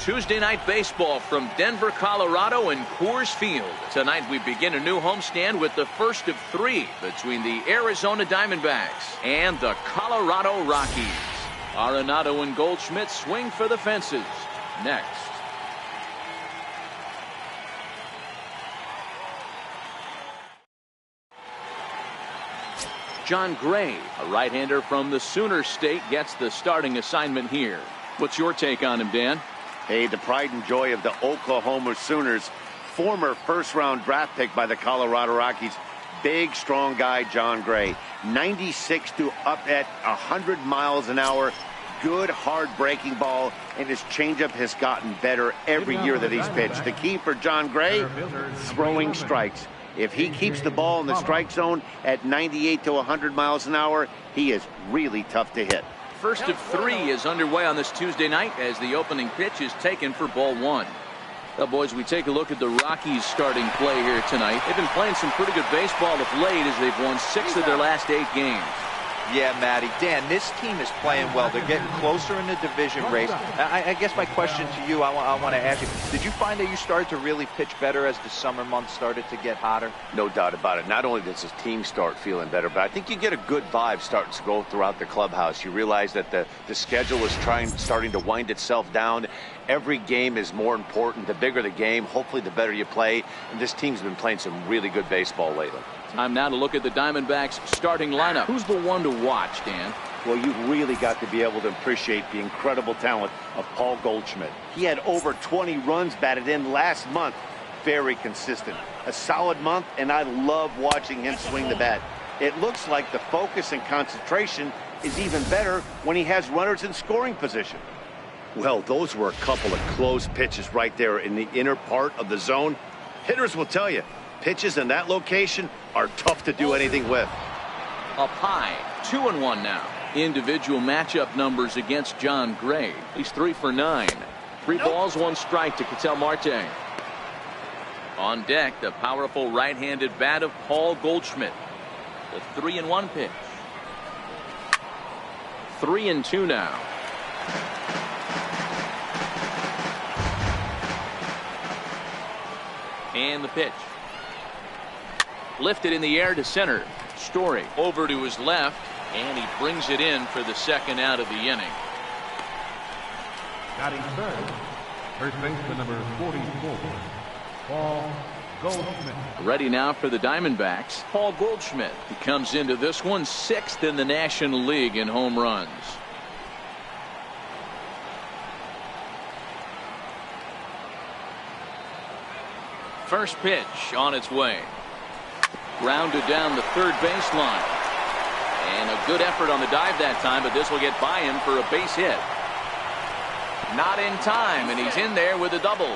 Tuesday night baseball from Denver, Colorado and Coors Field. Tonight we begin a new homestand with the first of 3 between the Arizona Diamondbacks and the Colorado Rockies. Arenado and Goldschmidt swing for the fences. Next. John Gray, a right-hander from the Sooner State, gets the starting assignment here. What's your take on him, Dan? Hey, the pride and joy of the Oklahoma Sooners. Former first-round draft pick by the Colorado Rockies. Big, strong guy, John Gray. 96 to up at 100 miles an hour. Good, hard breaking ball, and his changeup has gotten better every year that he's pitched. The key for John Gray, throwing strikes. If he keeps the ball in the strike zone at 98 to 100 miles an hour, he is really tough to hit. First of 3 is underway on this Tuesday night as the opening pitch is taken for ball 1. Well, boys, we take a look at the Rockies starting play here tonight. They've been playing some pretty good baseball of late as they've won 6 of their last 8 games. Yeah, Matty. Dan, this team is playing well. They're getting closer in the division race. I guess my question to you, I want to ask you, did you find that you started to really pitch better as the summer months started to get hotter? No doubt about it. Not only does his team start feeling better, but I think you get a good vibe starting to go throughout the clubhouse. You realize that the schedule is starting to wind itself down. Every game is more important. The bigger the game, hopefully the better you play. And this team's been playing some really good baseball lately. Time now to look at the Diamondbacks starting lineup. Who's the one to watch, Dan? Well, you've really got to be able to appreciate the incredible talent of Paul Goldschmidt. He had over 20 runs batted in last month. Very consistent. A solid month, and I love watching him swing the bat. It looks like the focus and concentration is even better when he has runners in scoring position. Well, those were a couple of close pitches right there in the inner part of the zone. Hitters will tell you, pitches in that location are tough to do anything with. Up high, 2-1 now. Individual matchup numbers against John Gray. He's 3 for 9. 3 balls, 1 strike to Ketel Marte. On deck, the powerful right-handed bat of Paul Goldschmidt. The 3-1 pitch. 3-2 now. And the pitch. Lifted in the air to center. Story over to his left, and he brings it in for the second out of the inning. Batting third, first baseman number 44, Paul Goldschmidt. Ready now for the Diamondbacks, Paul Goldschmidt. He comes into this one 6th in the National League in home runs. First pitch on its way. Grounded down the third baseline. And a good effort on the dive that time, but this will get by him for a base hit. Not in time, and he's in there with a double.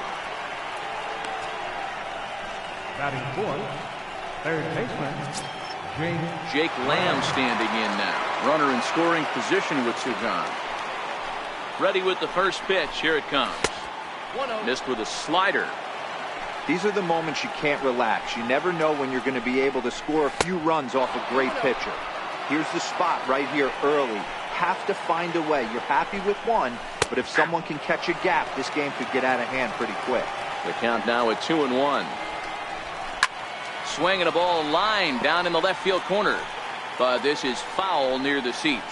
Batting fourth, third baseman, Jake Lamb standing in now. Runner in scoring position with Sujan. Ready with the first pitch. Here it comes. Missed with a slider. These are the moments you can't relax. You never know when you're going to be able to score a few runs off a great pitcher. Here's the spot right here early. Have to find a way. You're happy with one, but if someone can catch a gap, this game could get out of hand pretty quick. The count now at 2-1. Swinging a ball line down in the left field corner, but this is foul near the seats.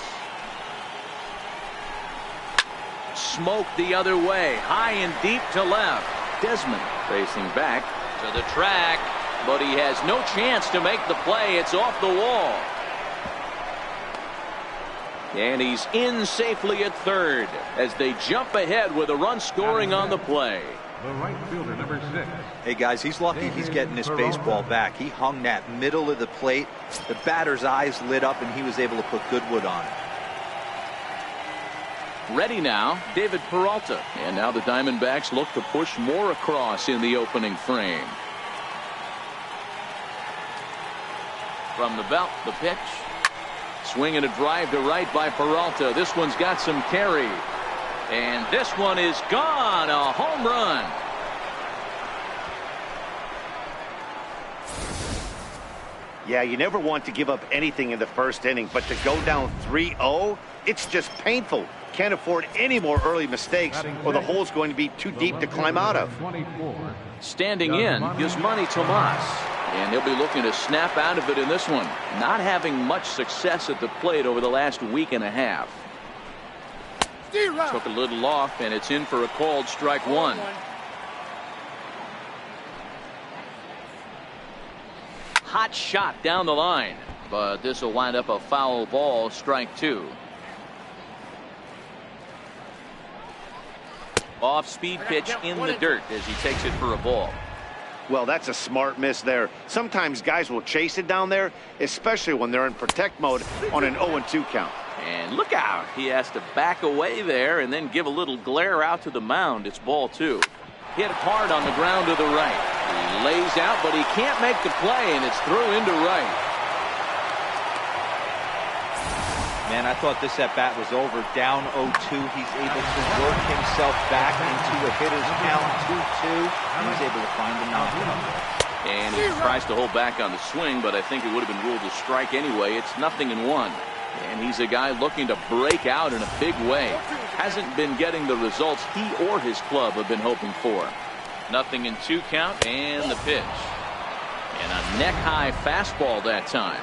Smoke the other way, high and deep to left. Desmond facing back to the track, but he has no chance to make the play. It's off the wall. And he's in safely at third as they jump ahead with a run scoring on the play. the right fielder, number 6. Hey, guys, he's lucky he's getting this baseball back. He hung that middle of the plate. The batter's eyes lit up, and he was able to put good wood on it. Ready now, David Peralta. And now the Diamondbacks look to push more across in the opening frame. From the belt, the pitch. Swinging a drive to right by Peralta. This one's got some carry. And this one is gone. A home run. Yeah, you never want to give up anything in the first inning, but to go down 3-0, it's just painful. Can't afford any more early mistakes, or the hole's going to be too deep to climb out of. 24. Standing in, Yasmani Tomas. And he'll be looking to snap out of it in this one. Not having much success at the plate over the last week and a half. Took a little off, and it's in for a called strike one. Hot shot down the line, but this will wind up a foul ball, strike two. Off speed pitch in the dirt as he takes it for a ball. Well, that's a smart miss there. Sometimes guys will chase it down there, especially when they're in protect mode on an 0-2 count. And look out. He has to back away there and then give a little glare out to the mound. It's ball two. Hit hard on the ground to the right. He lays out, but he can't make the play, and it's through into right. Man, I thought this at bat was over. Down 0-2. He's able to work himself back into a hitter's count 2-2. And he's able to find the knockout. And he tries to hold back on the swing, but I think it would have been ruled a strike anyway. It's 0-1. And he's a guy looking to break out in a big way. Hasn't been getting the results he or his club have been hoping for. 0-2 count, and the pitch. And a neck-high fastball that time.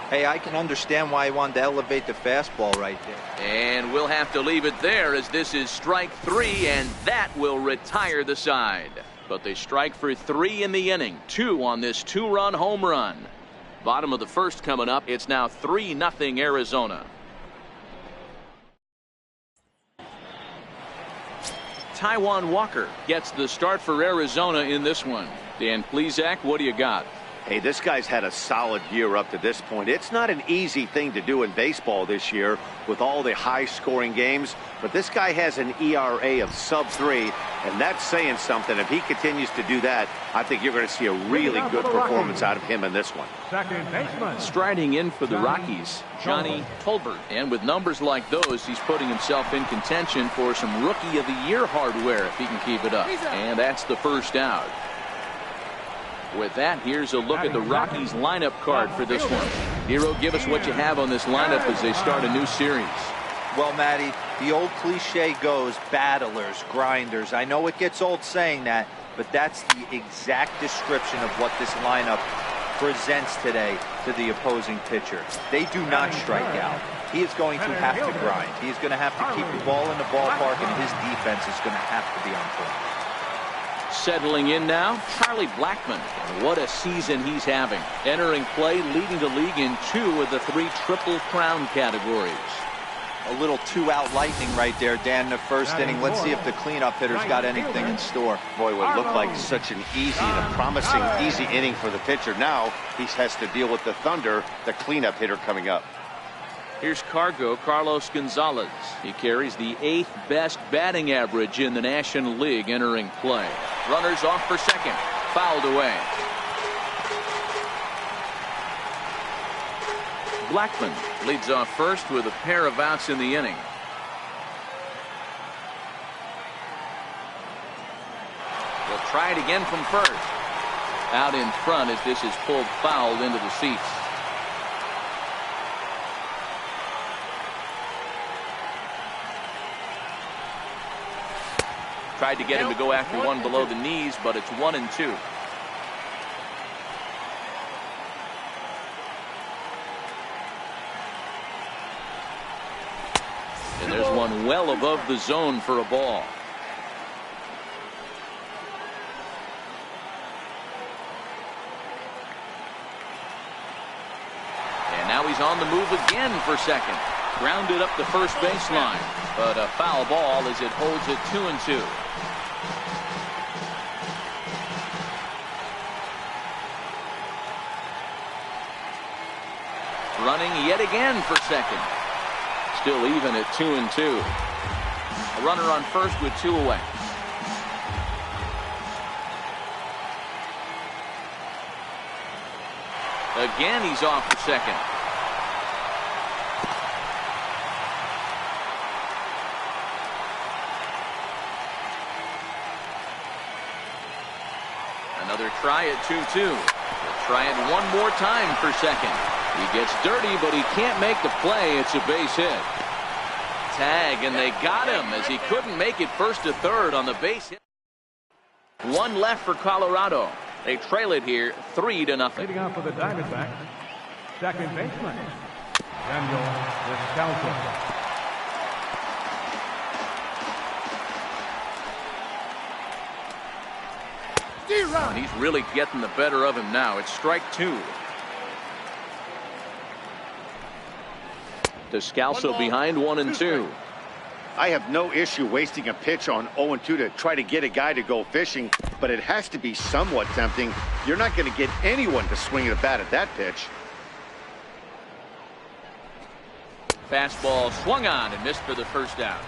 Hey, I can understand why he wanted to elevate the fastball right there. And we'll have to leave it there as this is strike three, and that will retire the side. But they strike for three in the inning. 2 on this 2-run home run. Bottom of the first coming up. It's now 3-0 Arizona. Taijuan Walker gets the start for Arizona in this one. Dan Plesac, what do you got? Hey, this guy's had a solid year up to this point. It's not an easy thing to do in baseball this year with all the high-scoring games, but this guy has an ERA of sub-3, and that's saying something. If he continues to do that, I think you're going to see a really good performance out of him in this one. Second baseman. Striding in for the Rockies, Johnny Tolbert. And with numbers like those, he's putting himself in contention for some Rookie of the Year hardware if he can keep it up. And that's the first out. With that, here's a look at the Rockies lineup card for this one. Hero, give us what you have on this lineup as they start a new series. Well, Matty, the old cliche goes, battlers, grinders. I know it gets old saying that, but that's the exact description of what this lineup presents today to the opposing pitcher. They do not strike out. He is going to have to grind. He is going to have to keep the ball in the ballpark, and his defense is going to have to be on point. Settling in now, Charlie Blackmon. And what a season he's having. Entering play, leading the league in 2 of the 3 Triple Crown categories. A little 2-out lightning right there, Dan, in the first inning. Let's see if the cleanup hitter's got anything in store. Boy, it would look like such an easy and a promising easy inning for the pitcher. Now he has to deal with the Thunder, the cleanup hitter coming up. Here's Carlos Gonzalez. He carries the 8th best batting average in the National League entering play. Runners off for second. Fouled away. Blackmon leads off first with a pair of outs in the inning. They'll try it again from first. Out in front as this is pulled fouled into the seats. Tried to get him to go after one below the knees, but it's 1-2. And there's one well above the zone for a ball. And now he's on the move again for second. Grounded up the first baseline, but a foul ball as it holds it 2-2. Running yet again for second. Still even at 2-2. A runner on first with 2 away. Again, he's off for second. Another try at 2-2. He'll try it one more time for second. He gets dirty, but he can't make the play. It's a base hit. tag, and they got him as he couldn't make it first to third on the base hit. One left for Colorado. They trail it here 3-0. Leading off for the Diamondbacks, second baseman, Daniel Descalso. And he's really getting the better of him now. It's strike 2. Descalso behind 1-2. I have no issue wasting a pitch on 0-2 to try to get a guy to go fishing, but it has to be somewhat tempting. You're not going to get anyone to swing a bat at that pitch. Fastball swung on and missed for the first out.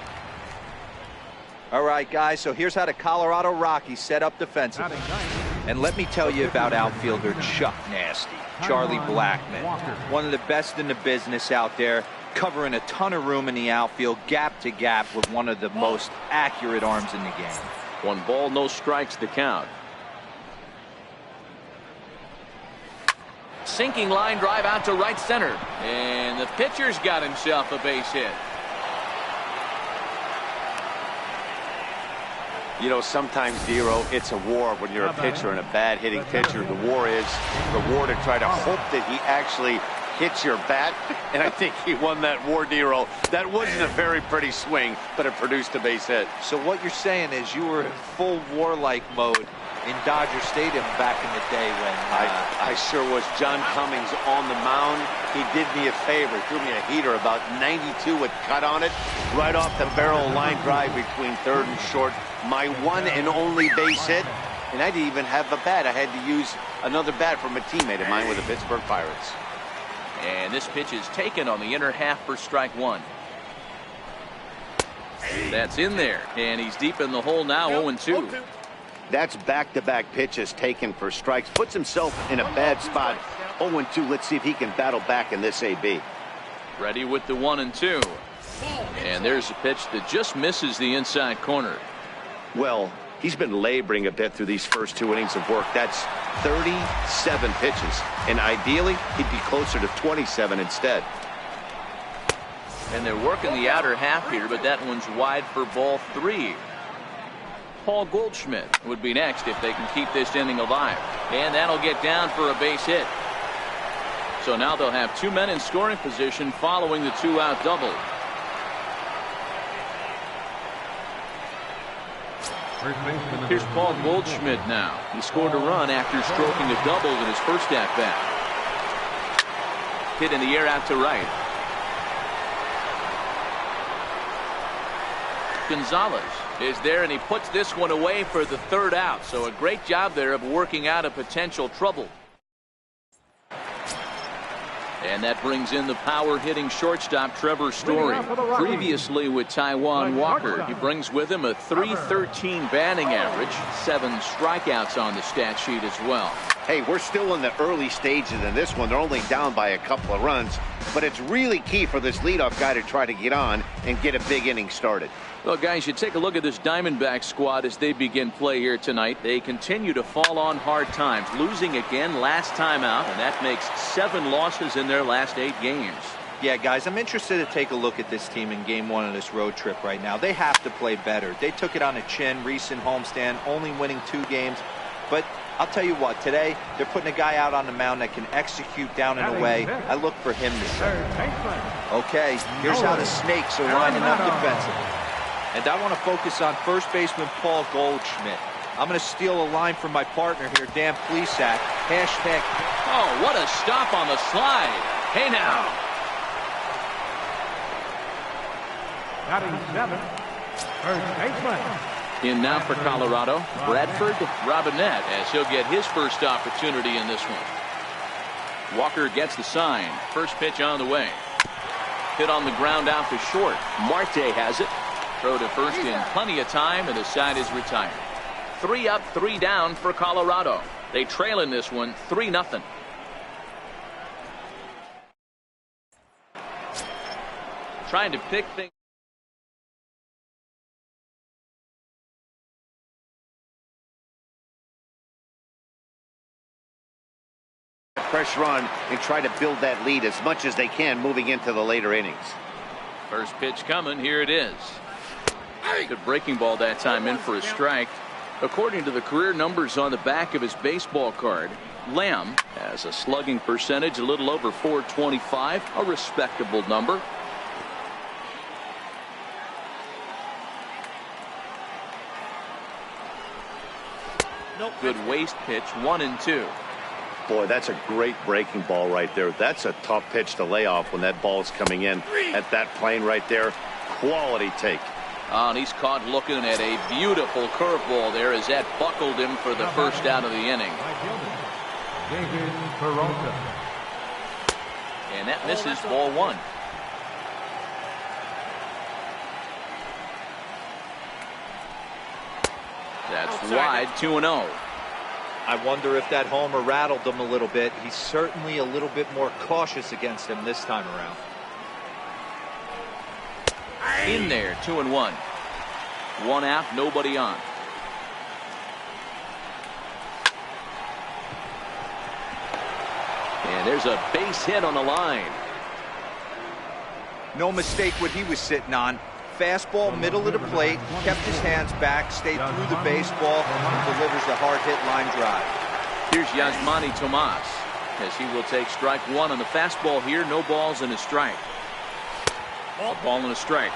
All right, guys, so here's how the Colorado Rockies set up defensively. And let me tell you about outfielder Chuck Nasty, Charlie Blackmon. One of the best in the business out there, covering a ton of room in the outfield, gap to gap, with one of the most accurate arms in the game. 1 ball, no strikes to count. Sinking line drive out to right center. And the pitcher's got himself a base hit. You know, sometimes, Dero, it's a war when you're a pitcher and a bad hitting pitcher. The war to try to hope that he actually hits your bat. And I think he won that war, Dero. That wasn't a very pretty swing, but it produced a base hit. So what you're saying is you were in full warlike mode in Dodger Stadium back in the day when... I sure was. John Cummings on the mound. He did me a favor. Threw me a heater about 92 with cut on it. Right off the barrel line drive between third and short. My one and only base hit. And I didn't even have a bat. I had to use another bat from a teammate of mine with the Pittsburgh Pirates. And this pitch is taken on the inner half for strike 1. That's in there. And he's deep in the hole now, 0-2. That's back-to-back pitches taken for strikes. Puts himself in a bad spot. 0-2. Let's see if he can battle back in this AB. Ready with the 1-2. And there's a pitch that just misses the inside corner. Well, he's been laboring a bit through these first 2 innings of work. That's 37 pitches. And ideally, he'd be closer to 27 instead. And they're working the outer half here, but that one's wide for ball 3. Paul Goldschmidt would be next if they can keep this inning alive. And that'll get down for a base hit. So now they'll have 2 men in scoring position following the 2-out double. Here's Paul Goldschmidt now. He scored a run after stroking a double in his first at-bat. Hit in the air out to right. Gonzalez is there, and he puts this one away for the 3rd out. So a great job there of working out a potential trouble. And that brings in the power-hitting shortstop Trevor Story. Previously with Taijuan Walker, he brings with him a .313 batting average, 7 strikeouts on the stat sheet as well. Hey, we're still in the early stages in this one. They're only down by a couple of runs, but it's really key for this leadoff guy to try to get on and get a big inning started. Well, guys, you take a look at this Diamondback squad as they begin play here tonight. They continue to fall on hard times, losing again last time out, and that makes 7 losses in their last 8 games. Yeah, guys, I'm interested to take a look at this team in game 1 of this road trip right now. They have to play better. They took it on the chin, recent homestand, only winning 2 games. But I'll tell you what, today they're putting a guy out on the mound that can execute down and away. I look for him to set. Okay, here's how the Snakes are lining up defensively. And I want to focus on first baseman Paul Goldschmidt. I'm going to steal a line from my partner here, Dan Plesac. Hashtag. Oh, what a stop on the slide. Hey now. Batting 7, first baseman. In now for Colorado, Bradford Robinette, as he'll get his first opportunity in this one. Walker gets the sign. First pitch on the way. Hit on the ground out to short. Marte has it. Throw to first in plenty of time, and the side is retired. 3 up, 3 down for Colorado. They trail in this one 3-0. Trying to pick things. Fresh run and try to build that lead as much as they can moving into the later innings. First pitch coming. Here it is. Good breaking ball that time in for a strike. According to the career numbers on the back of his baseball card, Lamb has a slugging percentage a little over .425, a respectable number. Good waist pitch, 1-2. Boy, that's a great breaking ball right there. That's a tough pitch to lay off when that ball is coming in at that plane right there. Quality take. And he's caught looking at a beautiful curveball there as that buckled him for the first out of the inning. And that misses, ball one. That's wide, 2-0. I wonder if that homer rattled him a little bit. He's certainly a little bit more cautious against him this time around. In there, 2-1. One out, nobody on. And there's a base hit on the line. No mistake what he was sitting on. Fastball, middle of the plate, kept his hands back, stayed through the baseball, and delivers a hard-hit line drive. Here's Yasmani Tomas as he will take strike one on the fastball here. No balls and a strike. A ball and a strike.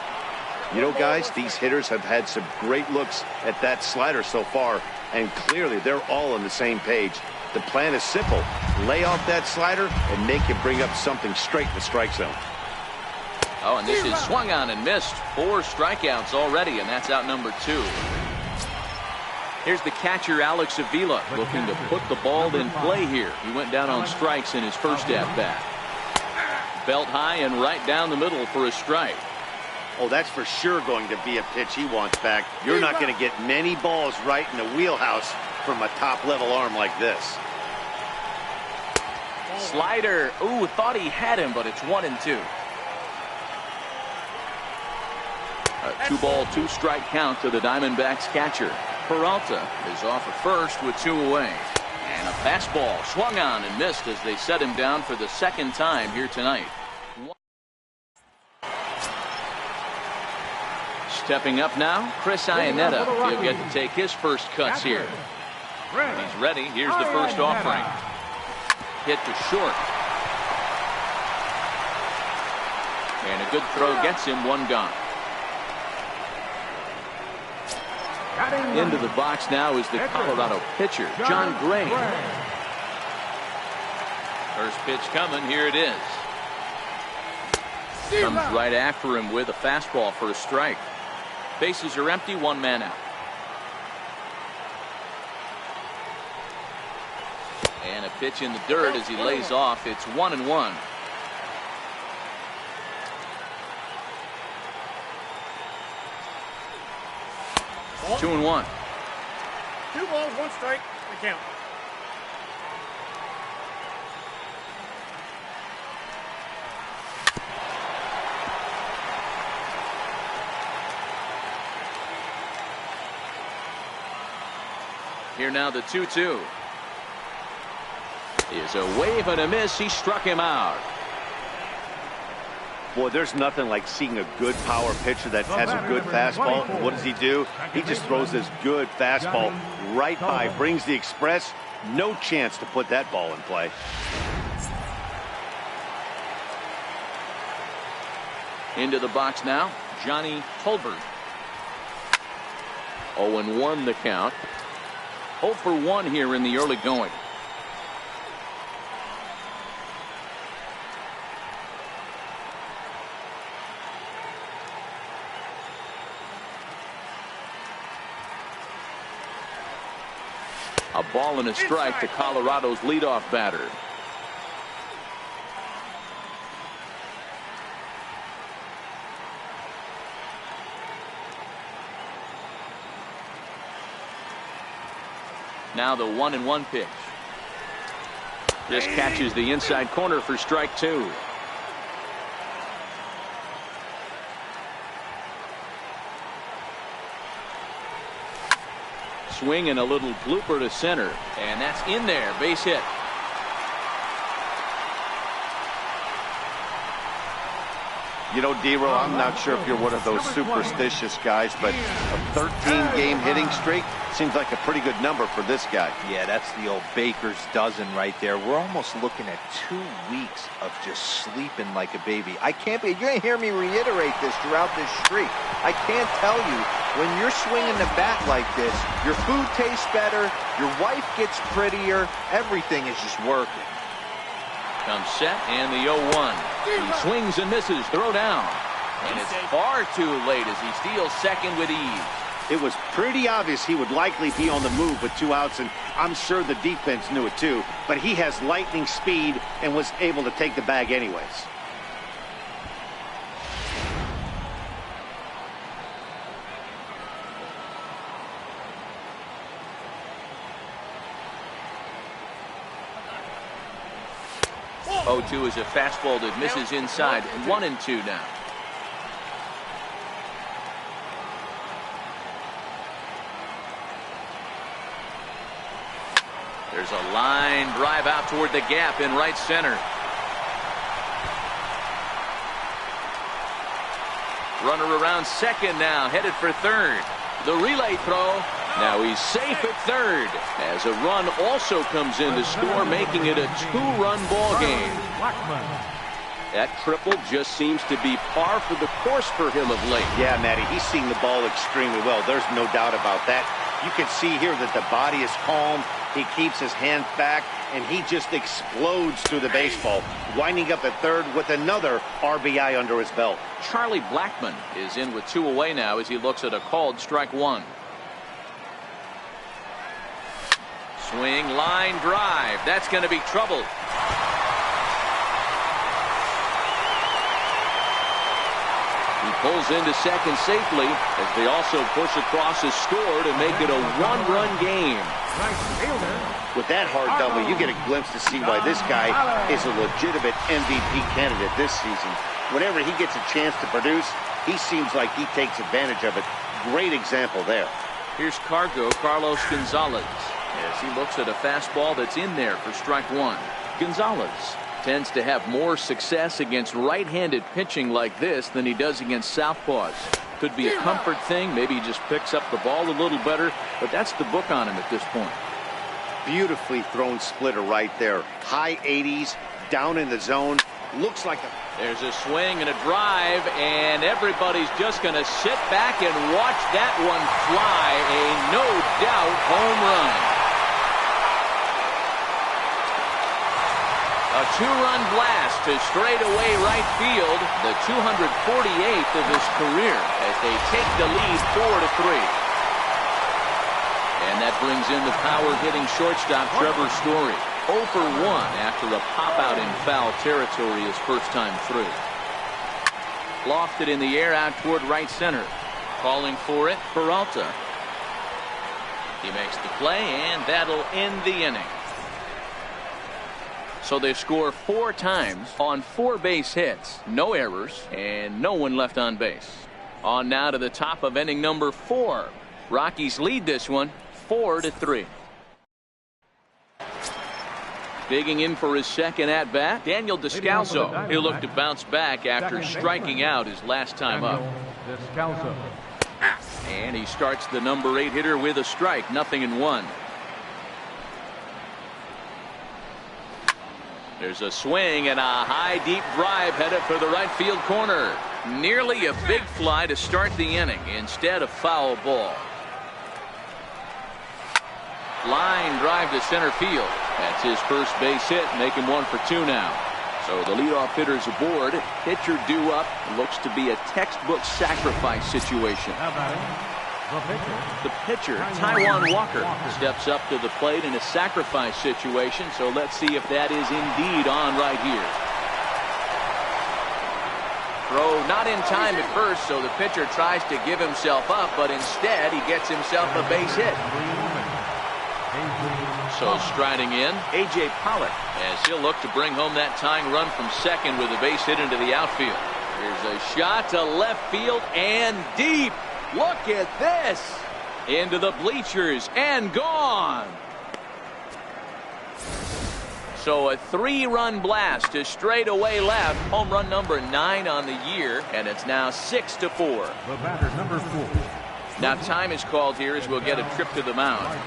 You know, guys, these hitters have had some great looks at that slider so far, and clearly they're all on the same page. The plan is simple. Lay off that slider and make him bring up something straight in the strike zone. Oh, and this is swung on and missed. 4 strikeouts already, and that's out number 2. Here's the catcher, Alex Avila, looking to put the ball in play here. He went down on strikes in his first at-bat. Belt high and right down the middle for a strike. Oh, that's for sure going to be a pitch he wants back. You're not going to get many balls right in the wheelhouse from a top-level arm like this. Slider. Ooh, thought he had him, but it's 1-2. A 2-ball, 2-strike count to the Diamondbacks catcher. Peralta is off at first with 2 away. And a fastball swung on and missed as they set him down for the second time here tonight. Stepping up now, Chris Iannetta. He'll get to take his first cuts here. He's ready. Here's the first offering. Hit to short. And a good throw gets him, 1 gone. Into the box now is the Colorado pitcher, John Gray. First pitch coming. Here it is. Comes right after him with a fastball for a strike. Bases are empty, 1 man out. And a pitch in the dirt as he lays off. It's 1-1. Ball. 2-1. 2 balls, 1 strike. The count. Here now the 2-2. Is a wave and a miss. He struck him out. Boy, there's nothing like seeing a good power pitcher that has a good fastball. What does he do? He just throws this good fastball right by, brings the express. No chance to put that ball in play. Into the box now, Johnny Tolbert. 0-1 the count. 0 for 1 here in the early going. A ball and a strike to Colorado's leadoff batter. Now the 1-1 pitch. Just catches the inside corner for strike 2. Swing and a little blooper to center, and that's in there. Base hit. You know, D-Roll, I'm not sure if you're one of those superstitious guys, but a 13-game hitting streak seems like a pretty good number for this guy. Yeah, that's the old baker's dozen right there. We're almost looking at 2 weeks of just sleeping like a baby. I can't be, you're going to hear me reiterate this throughout this streak. I can't tell you, when you're swinging the bat like this, your food tastes better, your wife gets prettier, everything is just working. Comes set and the 0-1. He swings and misses. Throw down. And it's far too late as he steals second with ease. It was pretty obvious he would likely be on the move with 2 outs, and I'm sure the defense knew it too. But he has lightning speed and was able to take the bag anyways. Oh, 2 is a fastball that misses inside. 1-2 now. There's a line drive out toward the gap in right center. Runner around second now, headed for third. The relay throw. Now he's safe at third as a run also comes in to score, making it a 2-run ball game. That triple just seems to be par for the course for him of late. Yeah, Matty, he's seeing the ball extremely well. There's no doubt about that. You can see here that the body is calm. He keeps his hands back, and he just explodes through the baseball, winding up at third with another RBI under his belt. Charlie Blackmon is in with 2 away now as he looks at a called strike 1. Swing, line drive. That's going to be trouble. He pulls into second safely as they also push across his score to make it a 1-run game. With that hard double, you get a glimpse to see why this guy is a legitimate MVP candidate this season. Whenever he gets a chance to produce, he seems like he takes advantage of it. Great example there. Here's Carlos Gonzalez as he looks at a fastball that's in there for strike 1. Gonzalez tends to have more success against right-handed pitching like this than he does against southpaws. Could be a comfort thing. Maybe he just picks up the ball a little better, but that's the book on him at this point. Beautifully thrown splitter right there. High 80s, down in the zone. Looks like a... There's a swing and a drive, and everybody's just going to sit back and watch that one fly. A no-doubt home run. A 2-run blast to straightaway right field, the 248th of his career as they take the lead 4-3. And that brings in the power-hitting shortstop Trevor Story. 0 for 1 after a pop-out in foul territory his first time through. Lofted in the air out toward right center. Calling for it, Peralta. He makes the play, and that'll end the inning. So they score 4 times on 4 base hits, no errors, and no one left on base. On now to the top of inning number 4. Rockies lead this one 4-3. Digging in for his second at bat, Daniel Descalso. He'll look to bounce back after striking out his last time up. And he starts the number 8 hitter with a strike, 0-1. There's a swing and a high deep drive headed for the right field corner. Nearly a big fly to start the inning instead of foul ball. Line drive to center field. That's his first base hit, making 1 for 2 now. So the leadoff hitter's aboard. Pitcher due up. Looks to be a textbook sacrifice situation. The pitcher, Taijuan Walker, steps up to the plate in a sacrifice situation. So let's see if that is indeed on right here. Throw not in time at first, so the pitcher tries to give himself up, but instead he gets himself a base hit. So striding in, A.J. Pollock, as he'll look to bring home that tying run from second with a base hit into the outfield. Here's a shot to left field and deep. Look at this. Into the bleachers and gone. So a 3-run blast to straightaway left. Home run number 9 on the year, and it's now 6-4. The batter, number 4. Now time is called here as we'll get a trip to the mound.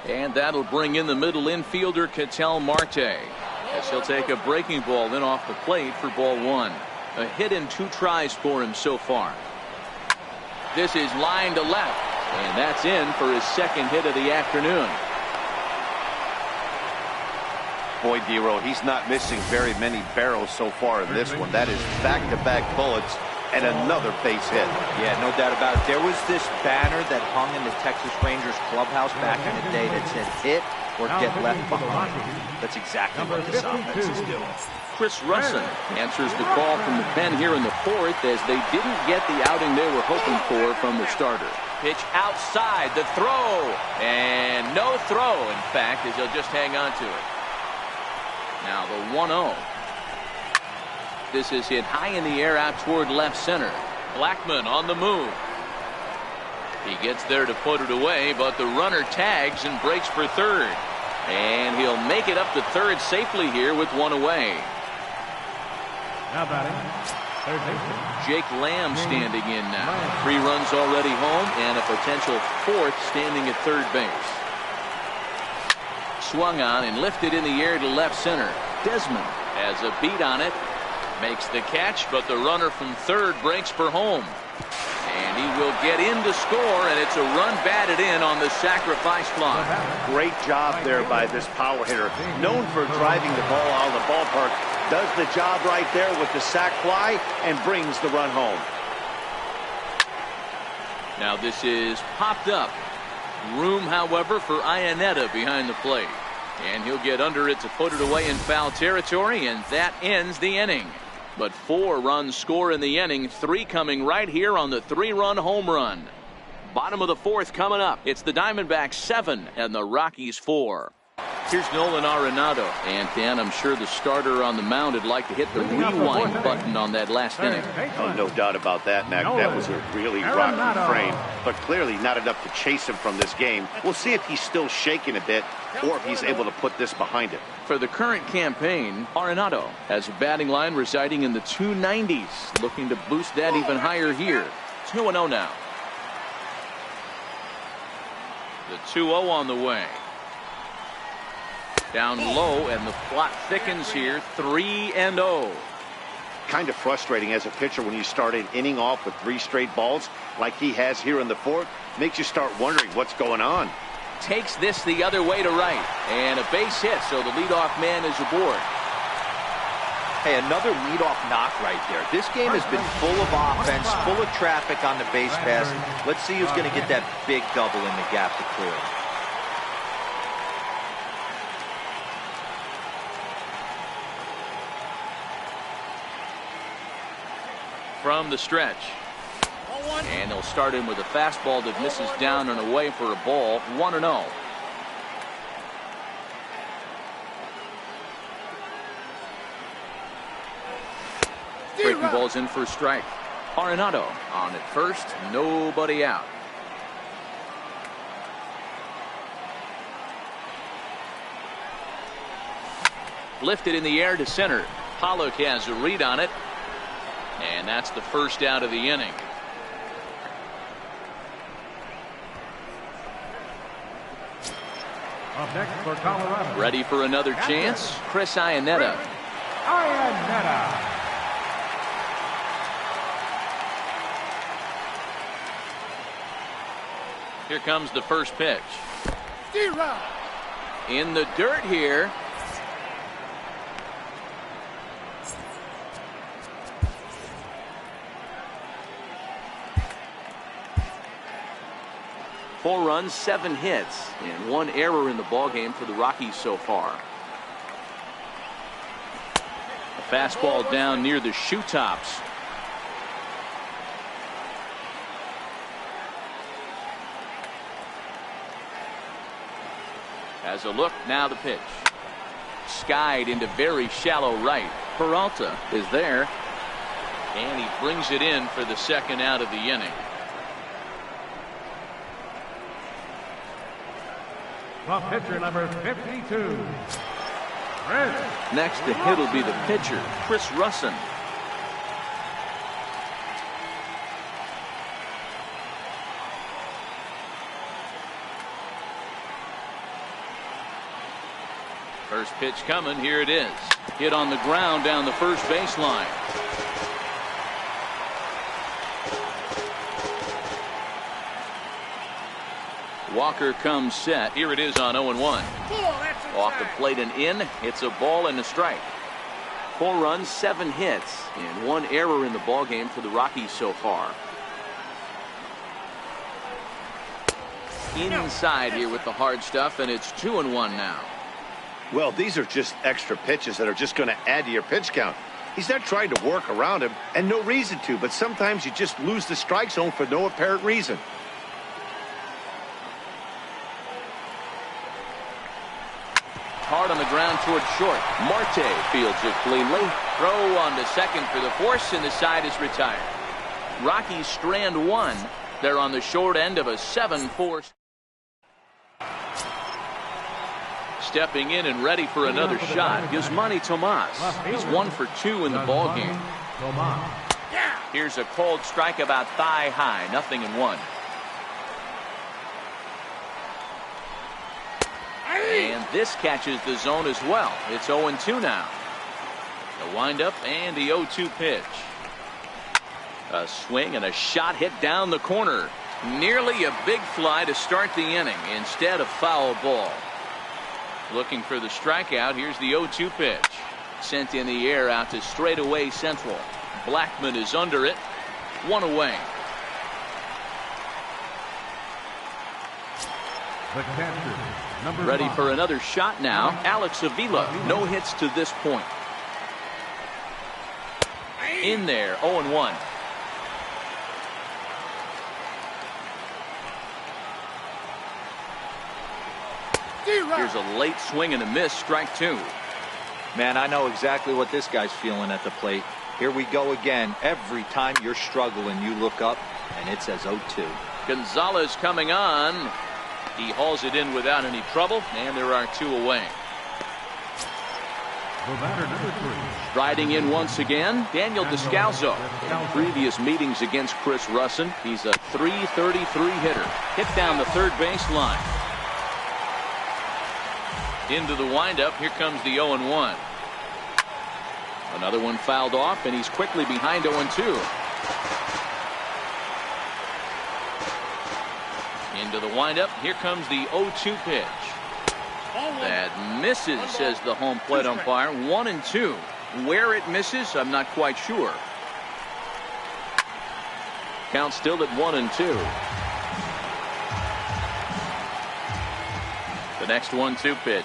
And that'll bring in the middle infielder, Ketel Marte, as he'll take a breaking ball in off the plate for ball 1. A hit in 2 tries for him so far. This is line to left, and that's in for his second hit of the afternoon. Boy, Dero, he's not missing very many barrels so far in this one. That is back-to-back bullets and another base hit. Yeah, no doubt about it. There was this banner that hung in the Texas Rangers clubhouse back in the day that said hit or get left behind. That's exactly what this offense is doing. Chris Russin answers the call from the pen here in the 4th as they didn't get the outing they were hoping for from the starter. Pitch outside, the throw, and no throw, in fact, as he'll just hang on to it. Now the 1-0. This is hit high in the air out toward left center. Blackmon on the move. He gets there to put it away, but the runner tags and breaks for third. And he'll make it up to third safely here with 1 away. Now batting, third baseman Jake Lamb standing in now. 3 runs already home and a potential 4th standing at third base. Swung on and lifted in the air to left center. Desmond has a beat on it. Makes the catch, but the runner from third breaks for home. And he will get in to score, and it's a run batted in on the sacrifice fly. Great job there by this power hitter. Known for driving the ball out of the ballpark. Does the job right there with the sac fly and brings the run home. Now this is popped up. Room, however, for Iannetta behind the plate. And he'll get under it to put it away in foul territory, and that ends the inning. But 4 runs score in the inning, 3 coming right here on the 3-run home run. Bottom of the 4th coming up. It's the Diamondbacks 7 and the Rockies 4. Here's Nolan Arenado. And Dan, I'm sure the starter on the mound would like to hit the rewind button on that last inning. Oh, no doubt about that, Mac. That was a really rocky frame, but clearly not enough to chase him from this game. We'll see if he's still shaking a bit or if he's able to put this behind him. For the current campaign, Arenado has a batting line residing in the 290s, looking to boost that even higher here. 2-0 now. The 2-0 on the way. Down low, and the plot thickens here. 3-0. Kind of frustrating as a pitcher when you start an inning off with 3 straight balls like he has here in the 4th. Makes you start wondering what's going on. Takes this the other way to right, and a base hit, so the leadoff man is aboard. Hey, another leadoff knock right there. This game has been full of offense, full of traffic on the base pass. Let's see who's going to get that big double in the gap to clear. From the stretch. And they'll start him with a fastball that misses down and away for a ball. 1-0. Breaking ball's in for a strike. Arenado on at first. Nobody out. Lifted in the air to center. Pollock has a read on it. And that's the first out of the inning. up next for Colorado. Ready for another chance? Chris Iannetta. Iannetta. Here comes the first pitch. In the dirt here. Four runs, 7 hits, and 1 error in the ballgame for the Rockies so far. A fastball down near the shoe tops. As a look, now the pitch. Skied into very shallow right. Peralta is there, and he brings it in for the second out of the inning. The pitcher, number 52. Chris. Next to hit will be the pitcher, Chris Russin. First pitch coming. Here it is. Hit on the ground down the first baseline. Walker comes set. Here it is on 0-1. Off the plate and in. It's a ball and a strike. 4 runs, 7 hits, and 1 error in the ballgame for the Rockies so far. Inside here with the hard stuff, and it's 2-1 now. Well, these are just extra pitches that are just going to add to your pitch count. He's not trying to work around him, and no reason to, but sometimes you just lose the strike zone for no apparent reason. Hard on the ground toward short. Marte fields it cleanly. Throw on to second for the force, and the side is retired. Rockies strand 1. They're on the short end of a 7-4. Stepping in and ready for another shot, Yasmani Tomas. He's 1 for 2 in the ballgame. Here's a cold strike about thigh high, 0-1. And this catches the zone as well. It's 0-2 now. The windup and the 0-2 pitch. A swing and a shot hit down the corner. Nearly a big fly to start the inning. Instead, a foul ball. Looking for the strikeout. Here's the 0-2 pitch. Sent in the air out to straightaway central. Blackman is under it. 1 away. The catcher, number Ready 5. for another shot now. Alex Avila. No hits to this point. In there. 0-1. Here's a late swing and a miss. Strike 2. Man, I know exactly what this guy's feeling at the plate. Here we go again. Every time you're struggling, you look up, and it says 0-2. Gonzalez coming on. He hauls it in without any trouble, and there are 2 away. The batter, number 3. Striding in once again, Daniel Descalso. In previous meetings against Chris Russin, he's a .333 hitter. Hit down the third baseline. Into the windup. Here comes the 0-1. Another one fouled off, and he's quickly behind 0-2. Into the windup. Here comes the 0-2 pitch. That misses, says the home plate umpire. 1-2. Where it misses, I'm not quite sure. Count still at 1-2. The next 1-2 pitch.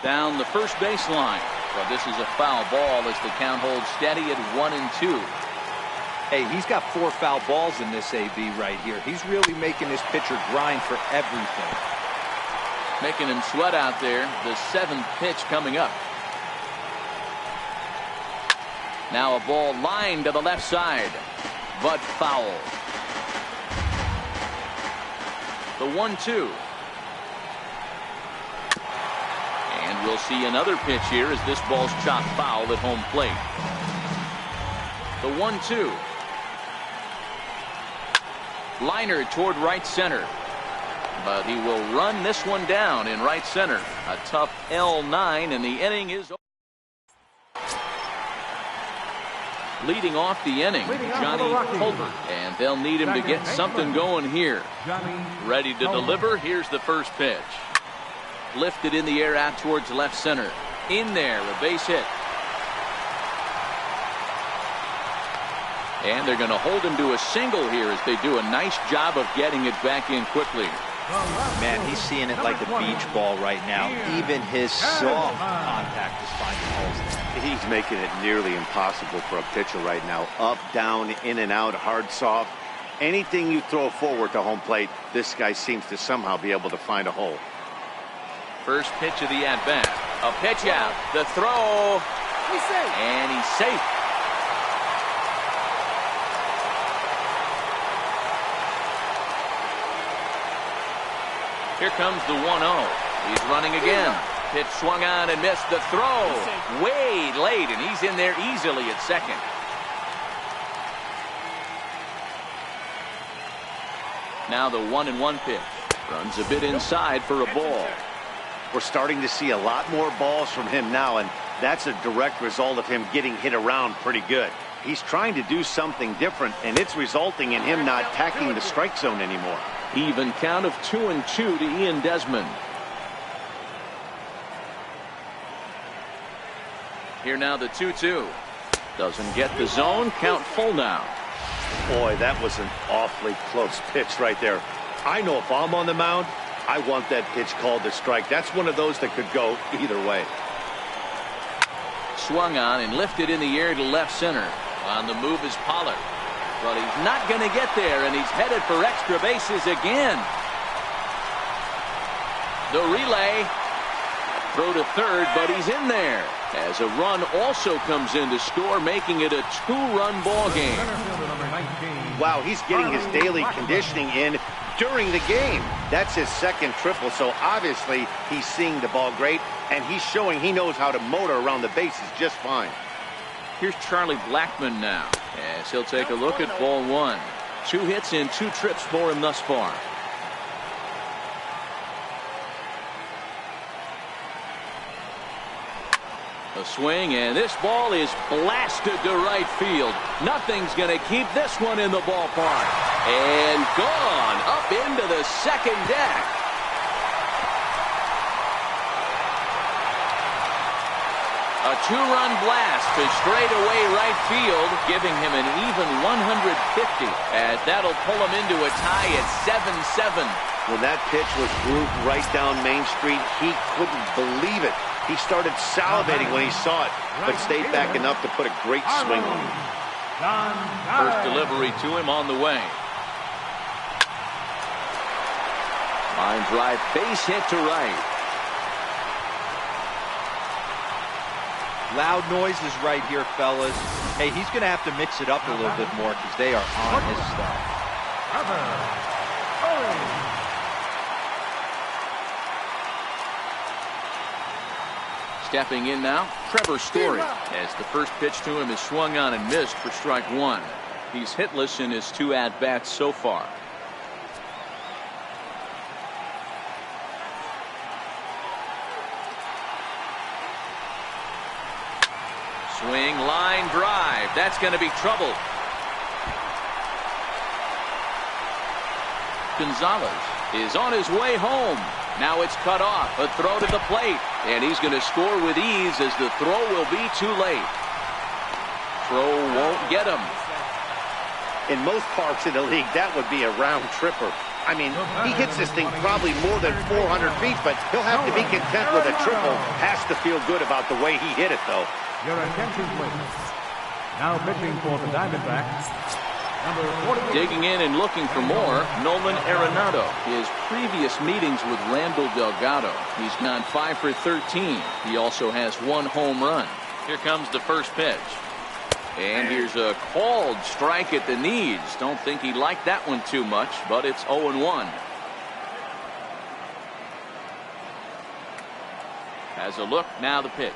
Down the first baseline. But this is a foul ball as the count holds steady at 1-2. Hey, he's got 4 foul balls in this AB right here. He's really making this pitcher grind for everything. Making him sweat out there. The 7th pitch coming up. Now a ball lined to the left side, but foul. The 1-2. And we'll see another pitch here as this ball's chopped foul at home plate. The 1-2. Liner toward right center. But he will run this one down in right center. A tough L9, and the inning is over. Leading off the inning, Johnny Colbert. And they'll need him to get something going here. Ready to deliver. Here's the first pitch. Lifted in the air out towards left center. In there, a base hit. And they're going to hold him to a single here as they do a nice job of getting it back in quickly. Man, he's seeing it like a beach ball right now. Even his soft contact is finding holes there. He's making it nearly impossible for a pitcher right now. Up, down, in and out, hard, soft. Anything you throw forward to home plate, this guy seems to somehow be able to find a hole. First pitch of the at-bat. A pitch out. The throw. He's safe. And he's safe. Here comes the 1-0. He's running again. Pitch swung on and missed. The throw way late, and he's in there easily at second. Now the 1-1 pitch. Runs a bit inside for a ball. We're starting to see a lot more balls from him now, and that's a direct result of him getting hit around pretty good. He's trying to do something different, and it's resulting in him not attacking the strike zone anymore. Even count of 2-2 to Ian Desmond. Here now the 2-2. Doesn't get the zone. Count full now. Boy, that was an awfully close pitch right there. I know if I'm on the mound, I want that pitch called a strike. That's one of those that could go either way. Swung on and lifted in the air to left center. On the move is Pollard. But he's not going to get there, and he's headed for extra bases again. The relay. Throw to third, but he's in there. As a run also comes in to score, making it a 2-run ball game. Wow, he's getting his daily conditioning in during the game. That's his second triple, so obviously he's seeing the ball great, and he's showing he knows how to motor around the bases just fine. Here's Charlie Blackmon now, as he'll take a look at ball one. 2 hits in 2 trips for him thus far. A swing, and this ball is blasted to right field. Nothing's going to keep this one in the ballpark. And gone up into the second deck. A 2-run blast to straightaway right field, giving him an even 150, as that'll pull him into a tie at 7-7. When that pitch was grooved right down Main Street, he couldn't believe it. He started salivating when he saw it, but stayed back enough to put a great swing on it. First delivery to him on the way. Line drive, base hit to right. Loud noises right here, fellas. Hey, he's going to have to mix it up a little bit more because they are on his stuff. Stepping in now, Trevor Story, as the first pitch to him is swung on and missed for strike one. He's hitless in his 2 at-bats so far. Swing, line drive. That's going to be trouble. Gonzalez is on his way home. Now it's cut off. A throw to the plate. And he's going to score with ease as the throw will be too late. Throw won't get him. In most parks in the league, that would be a round tripper. I mean, he hits this thing probably more than 400 feet, but he'll have to be content with a triple. Has to feel good about the way he hit it, though. Your attention, please. Now pitching for the Diamondbacks. Digging in and looking for more, Nolan Arenado. His previous meetings with Randall Delgado, he's gone 5 for 13. He also has 1 home run. Here comes the first pitch. And here's a called strike at the knees. Don't think he liked that one too much, but it's 0-1. Has a look, now the pitch.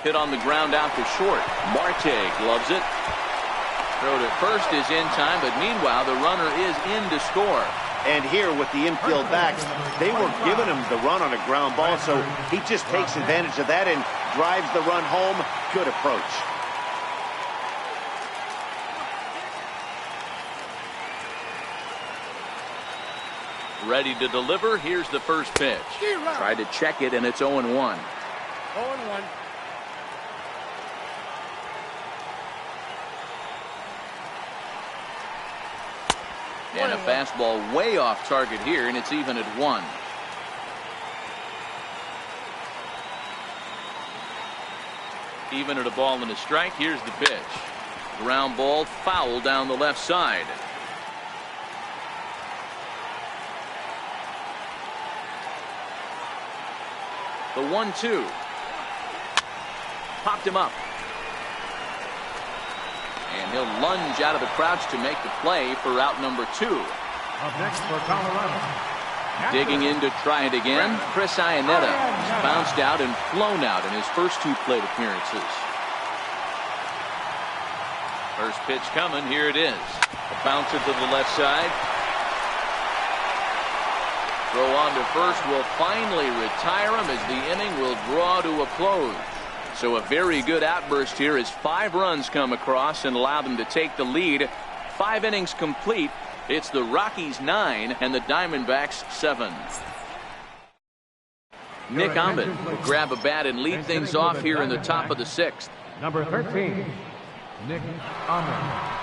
Hit on the ground out to short. Marte gloves it. Throw to first is in time, but meanwhile the runner is in to score. And here with the infield backs, they were giving him the run on a ground ball, so he just takes advantage of that and drives the run home. Good approach. Ready to deliver. Here's the first pitch. Tried to check it, and it's 0-1. 0-1. And a fastball way off target here, and it's even at 1. Even at a ball and a strike. Here's the pitch. Ground ball, foul down the left side. The 1-2. Popped him up. And he'll lunge out of the crouch to make the play for out number 2. Up next for Colorado, Digging in to try it again. Chris Iannetta has bounced out and flown out in his first 2 plate appearances. First pitch coming. Here it is. A bouncer to the left side. Throw on to first will finally retire him as the inning will draw to a close. So a very good outburst here as 5 runs come across and allow them to take the lead. 5 innings complete. It's the Rockies 9 and the Diamondbacks 7. Nick Ahmed will grab a bat and lead things off here in the top of the 6th. Number 13, Nick Ahmed.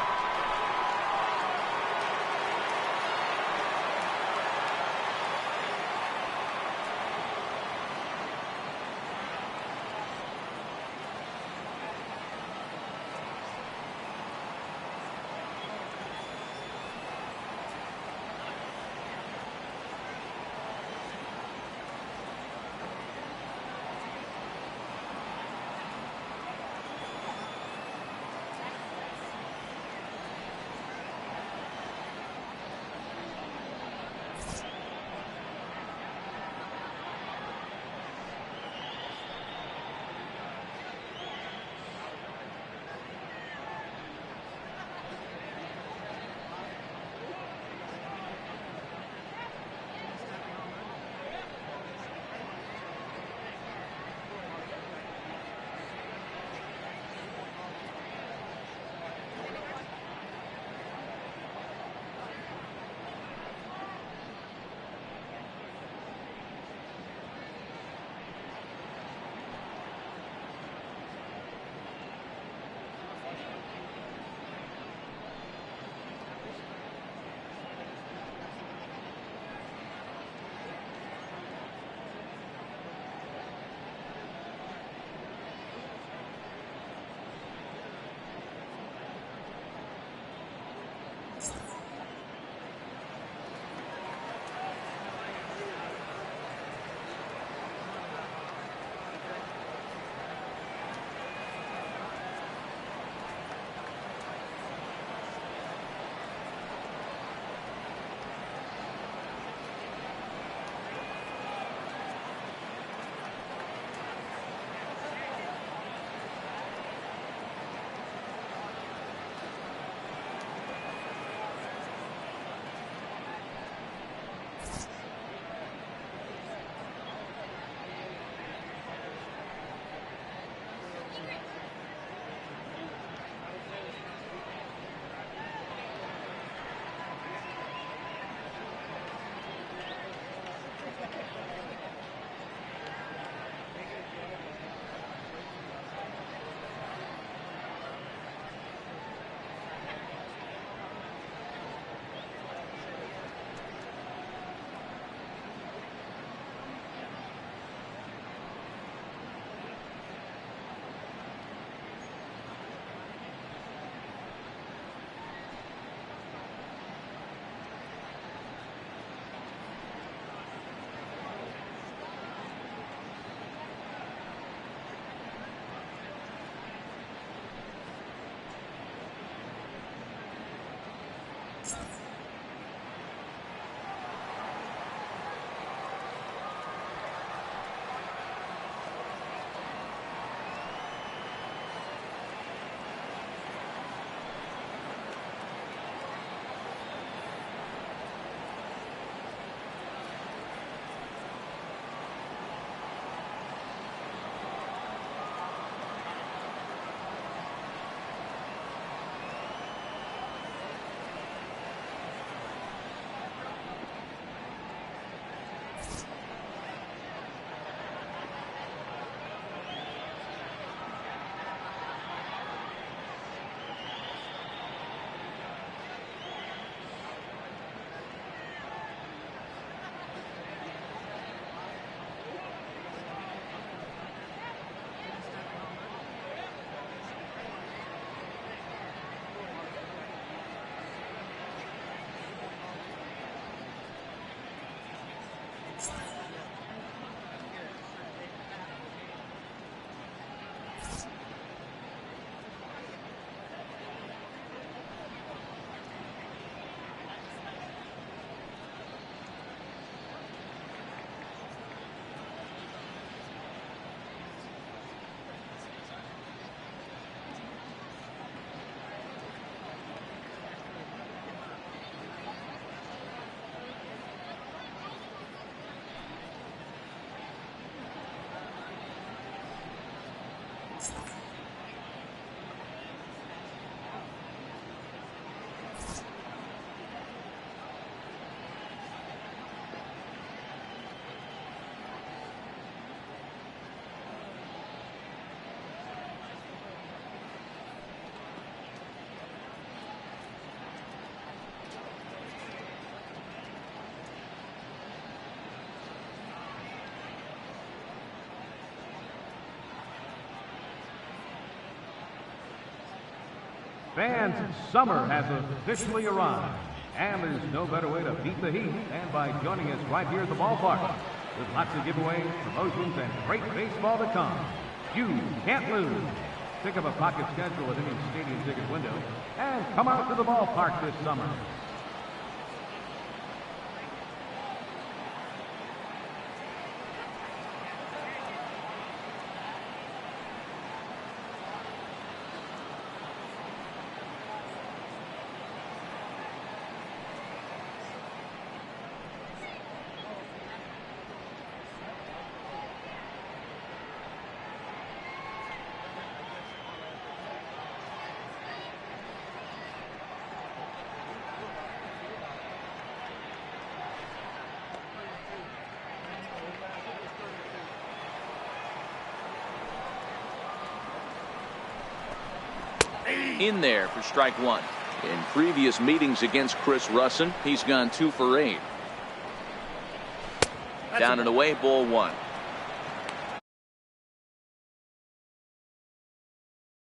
Fans, summer has officially arrived, and there's no better way to beat the heat than by joining us right here at the ballpark. With lots of giveaways, promotions, and great baseball to come. You can't lose. Pick up a pocket schedule at any stadium ticket window and come out to the ballpark this summer. In there for strike one. In previous meetings against Chris Russin, he's gone 2 for 8. Down and away, ball 1.